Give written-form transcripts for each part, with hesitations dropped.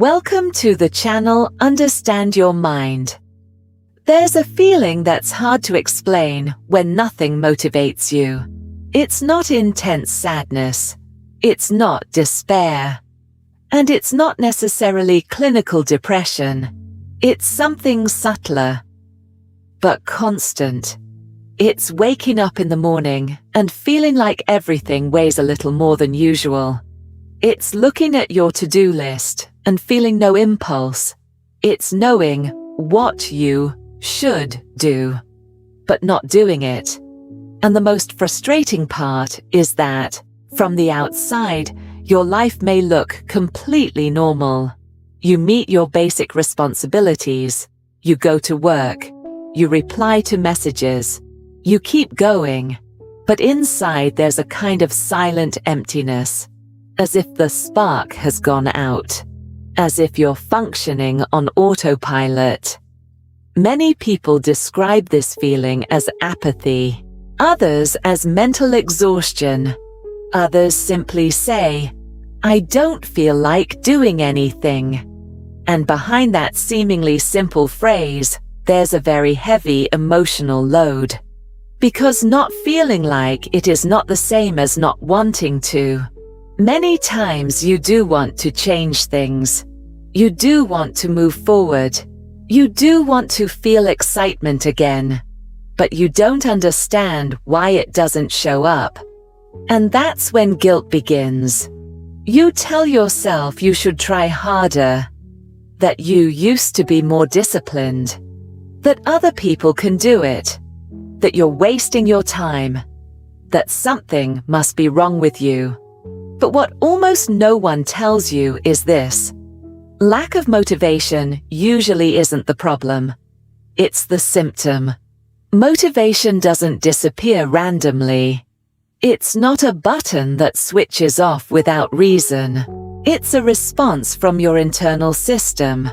Welcome to the channel Understand Your Mind. There's a feeling that's hard to explain when nothing motivates you. It's not intense sadness. It's not despair. And it's not necessarily clinical depression. It's something subtler, but constant. It's waking up in the morning and feeling like everything weighs a little more than usual. It's looking at your to-do list and feeling no impulse. It's knowing what you should do, but not doing it. And the most frustrating part is that, from the outside, your life may look completely normal. You meet your basic responsibilities. You go to work. You reply to messages. You keep going. But inside there's a kind of silent emptiness, as if the spark has gone out, as if you're functioning on autopilot. Many people describe this feeling as apathy, others as mental exhaustion. Others simply say, "I don't feel like doing anything." And behind that seemingly simple phrase, there's a very heavy emotional load. Because not feeling like it is not the same as not wanting to. Many times you do want to change things. You do want to move forward. You do want to feel excitement again. But you don't understand why it doesn't show up. And that's when guilt begins. You tell yourself you should try harder, that you used to be more disciplined, that other people can do it, that you're wasting your time, that something must be wrong with you. But what almost no one tells you is this: lack of motivation usually isn't the problem. It's the symptom. Motivation doesn't disappear randomly. It's not a button that switches off without reason. It's a response from your internal system.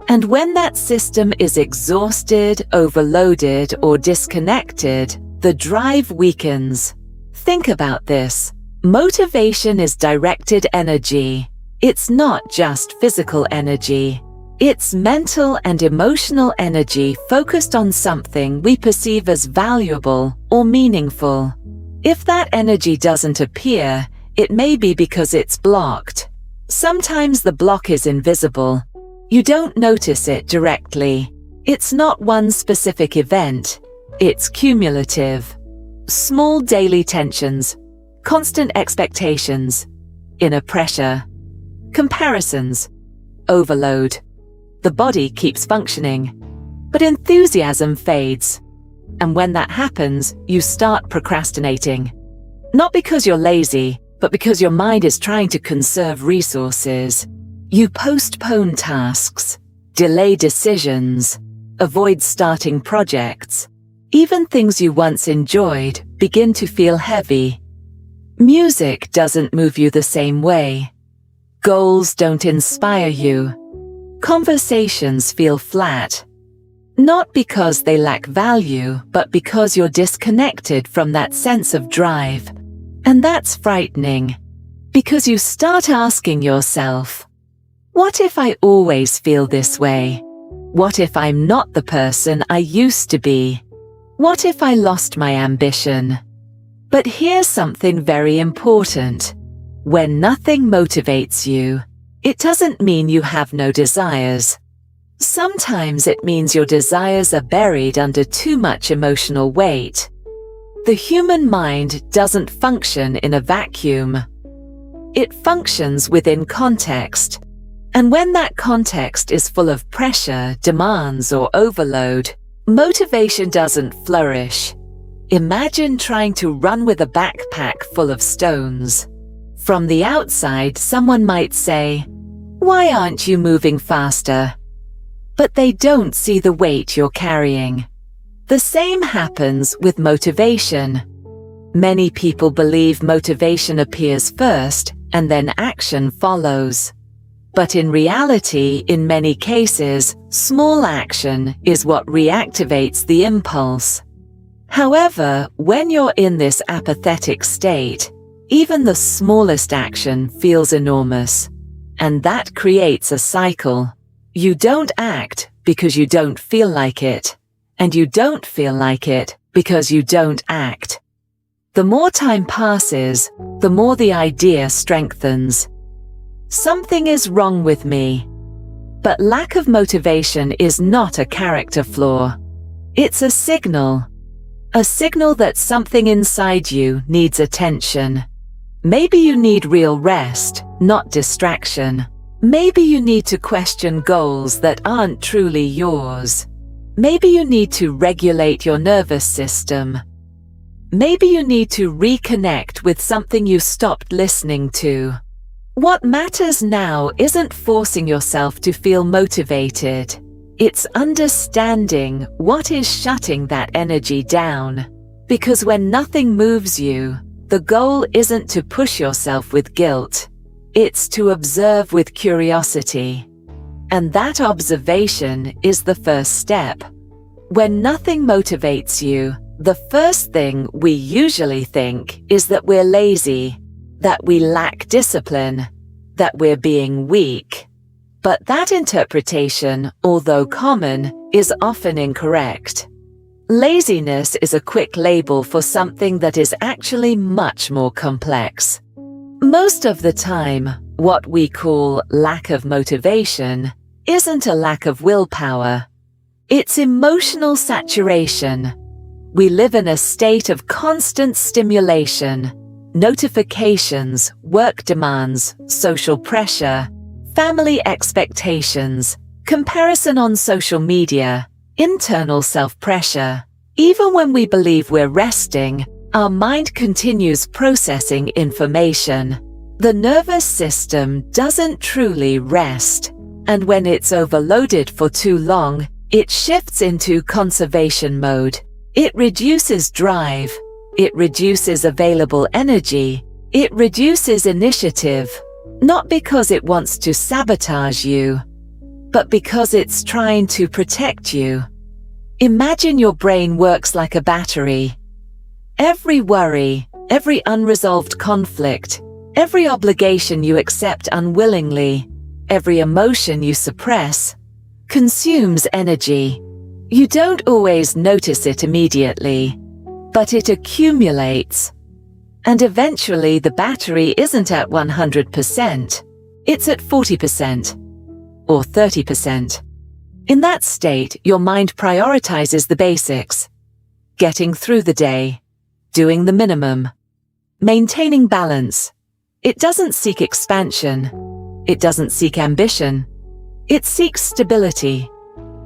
And when that system is exhausted, overloaded, or disconnected, the drive weakens. Think about this. Motivation is directed energy. It's not just physical energy. It's mental and emotional energy focused on something we perceive as valuable or meaningful. If that energy doesn't appear, it may be because it's blocked. Sometimes the block is invisible. You don't notice it directly. It's not one specific event. It's cumulative. Small daily tensions, constant expectations, inner pressure, comparisons, overload. The body keeps functioning, but enthusiasm fades. And when that happens, you start procrastinating. Not because you're lazy, but because your mind is trying to conserve resources. You postpone tasks, delay decisions, avoid starting projects. Even things you once enjoyed begin to feel heavy. Music doesn't move you the same way. Goals don't inspire you. Conversations feel flat. Not because they lack value, but because you're disconnected from that sense of drive. And that's frightening, because you start asking yourself, what if I always feel this way? What if I'm not the person I used to be? What if I lost my ambition? But here's something very important. When nothing motivates you, it doesn't mean you have no desires. Sometimes it means your desires are buried under too much emotional weight. The human mind doesn't function in a vacuum. It functions within context. And when that context is full of pressure, demands, or overload, motivation doesn't flourish. Imagine trying to run with a backpack full of stones. From the outside, someone might say, "Why aren't you moving faster?" But they don't see the weight you're carrying. The same happens with motivation. Many people believe motivation appears first and then action follows. But in reality, in many cases, small action is what reactivates the impulse. However, when you're in this apathetic state, even the smallest action feels enormous. And that creates a cycle. You don't act because you don't feel like it, and you don't feel like it because you don't act. The more time passes, the more the idea strengthens. Something is wrong with me. But lack of motivation is not a character flaw. It's a signal. A signal that something inside you needs attention. Maybe you need real rest, not distraction. Maybe you need to question goals that aren't truly yours. Maybe you need to regulate your nervous system. Maybe you need to reconnect with something you stopped listening to. What matters now isn't forcing yourself to feel motivated. It's understanding what is shutting that energy down. Because when nothing moves you, the goal isn't to push yourself with guilt. It's to observe with curiosity. And that observation is the first step. When nothing motivates you, the first thing we usually think is that we're lazy, that we lack discipline, that we're being weak. But that interpretation, although common, is often incorrect. Laziness is a quick label for something that is actually much more complex. Most of the time, what we call lack of motivation isn't a lack of willpower. It's emotional saturation. We live in a state of constant stimulation, notifications, work demands, social pressure, family expectations, comparison on social media, internal self-pressure. Even when we believe we're resting, our mind continues processing information. The nervous system doesn't truly rest, and when it's overloaded for too long, it shifts into conservation mode. It reduces drive, it reduces available energy, it reduces initiative, not because it wants to sabotage you, but because it's trying to protect you. Imagine your brain works like a battery. Every worry, every unresolved conflict, every obligation you accept unwillingly, every emotion you suppress, consumes energy. You don't always notice it immediately, but it accumulates. And eventually the battery isn't at 100%, it's at 40% or 30%. In that state, your mind prioritizes the basics: getting through the day, doing the minimum, maintaining balance. It doesn't seek expansion. It doesn't seek ambition. It seeks stability.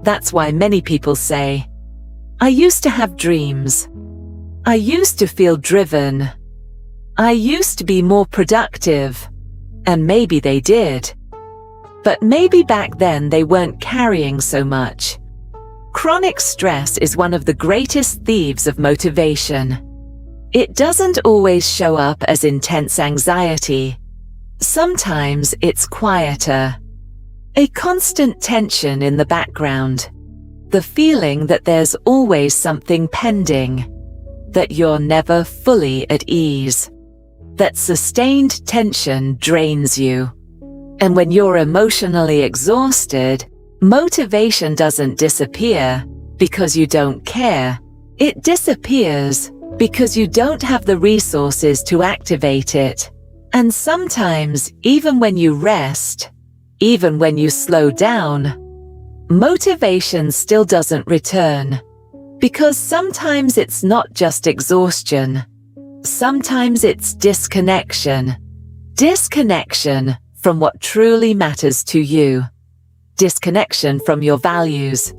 That's why many people say, "I used to have dreams. I used to feel driven. I used to be more productive." And maybe they did. But maybe back then they weren't carrying so much. Chronic stress is one of the greatest thieves of motivation. It doesn't always show up as intense anxiety. Sometimes it's quieter. A constant tension in the background. The feeling that there's always something pending. That you're never fully at ease. That sustained tension drains you. And when you're emotionally exhausted, motivation doesn't disappear because you don't care. It disappears because you don't have the resources to activate it. And sometimes, even when you rest, even when you slow down, motivation still doesn't return. Because sometimes it's not just exhaustion. Sometimes it's disconnection. Disconnection from what truly matters to you. Disconnection from your values.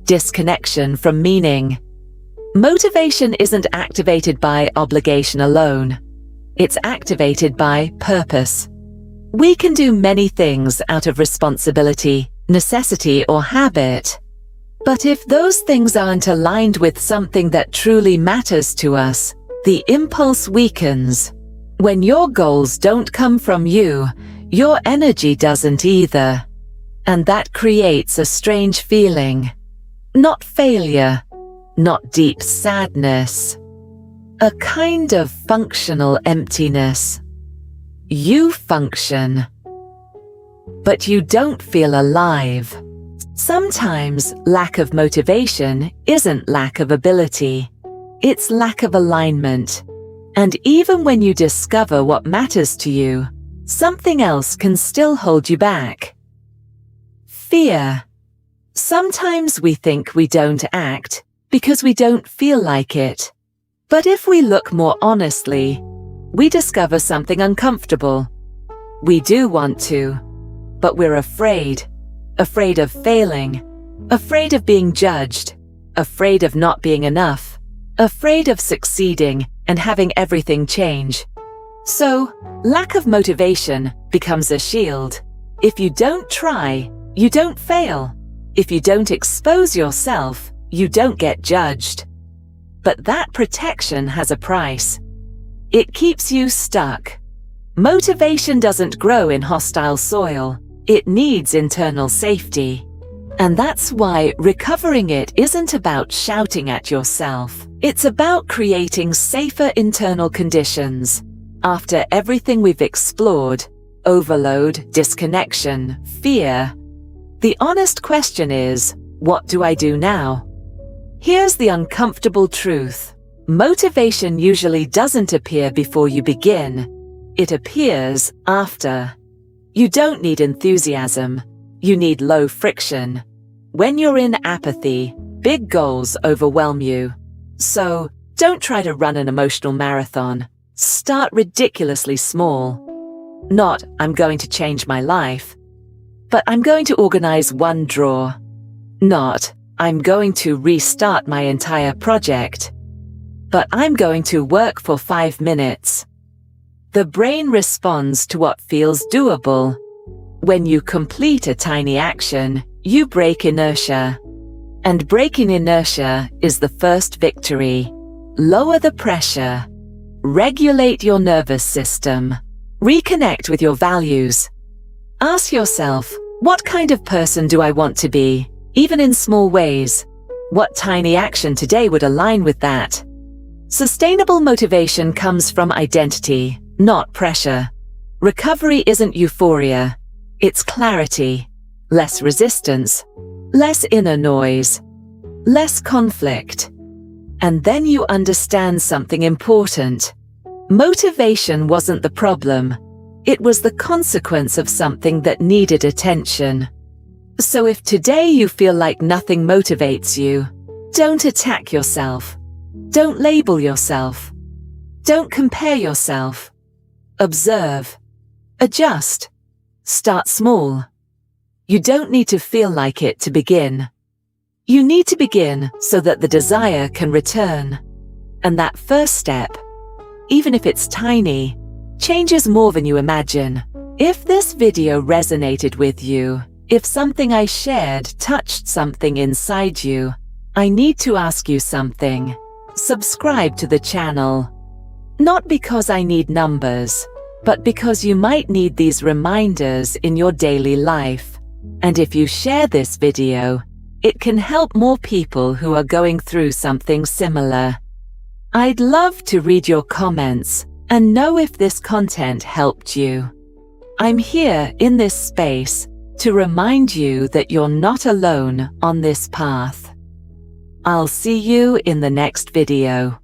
Disconnection from meaning. Motivation isn't activated by obligation alone. It's activated by purpose. We can do many things out of responsibility, necessity, or habit. But if those things aren't aligned with something that truly matters to us, the impulse weakens. When your goals don't come from you, your energy doesn't either. And that creates a strange feeling. Not failure, not deep sadness. A kind of functional emptiness. You function. but you don't feel alive. Sometimes lack of motivation isn't lack of ability. It's lack of alignment. And even when you discover what matters to you, something else can still hold you back. Fear. Sometimes we think we don't act because we don't feel like it. But if we look more honestly, we discover something uncomfortable. We do want to, but we're afraid. Afraid of failing, afraid of being judged, afraid of not being enough, afraid of succeeding and having everything change. So, lack of motivation becomes a shield. If you don't try, you don't fail. If you don't expose yourself, you don't get judged. But that protection has a price. It keeps you stuck. Motivation doesn't grow in hostile soil. It needs internal safety. And that's why recovering it isn't about shouting at yourself. It's about creating safer internal conditions. After everything we've explored, overload, disconnection, fear, the honest question is, what do I do now? Here's the uncomfortable truth. Motivation usually doesn't appear before you begin. It appears after. You don't need enthusiasm. You need low friction. When you're in apathy, big goals overwhelm you. So, don't try to run an emotional marathon. Start ridiculously small. Not, I'm going to change my life, but I'm going to organize one drawer. Not, I'm going to restart my entire project, but I'm going to work for 5 minutes. The brain responds to what feels doable. When you complete a tiny action, you break inertia. And breaking inertia is the first victory. Lower the pressure. Regulate your nervous system. Reconnect with your values. Ask yourself, what kind of person do I want to be, even in small ways? What tiny action today would align with that? Sustainable motivation comes from identity, not pressure. Recovery isn't euphoria. It's clarity. Less resistance. Less inner noise. Less conflict. And then you understand something important. Motivation wasn't the problem. It was the consequence of something that needed attention. So if today you feel like nothing motivates you, don't attack yourself. Don't label yourself. Don't compare yourself. Observe. Adjust. Start small. You don't need to feel like it to begin. You need to begin so that the desire can return. And that first step, even if it's tiny, changes more than you imagine. If this video resonated with you, if something I shared touched something inside you, I need to ask you something. Subscribe to the channel. Not because I need numbers, but because you might need these reminders in your daily life. And if you share this video, it can help more people who are going through something similar. I'd love to read your comments and know if this content helped you. I'm here in this space to remind you that you're not alone on this path. I'll see you in the next video.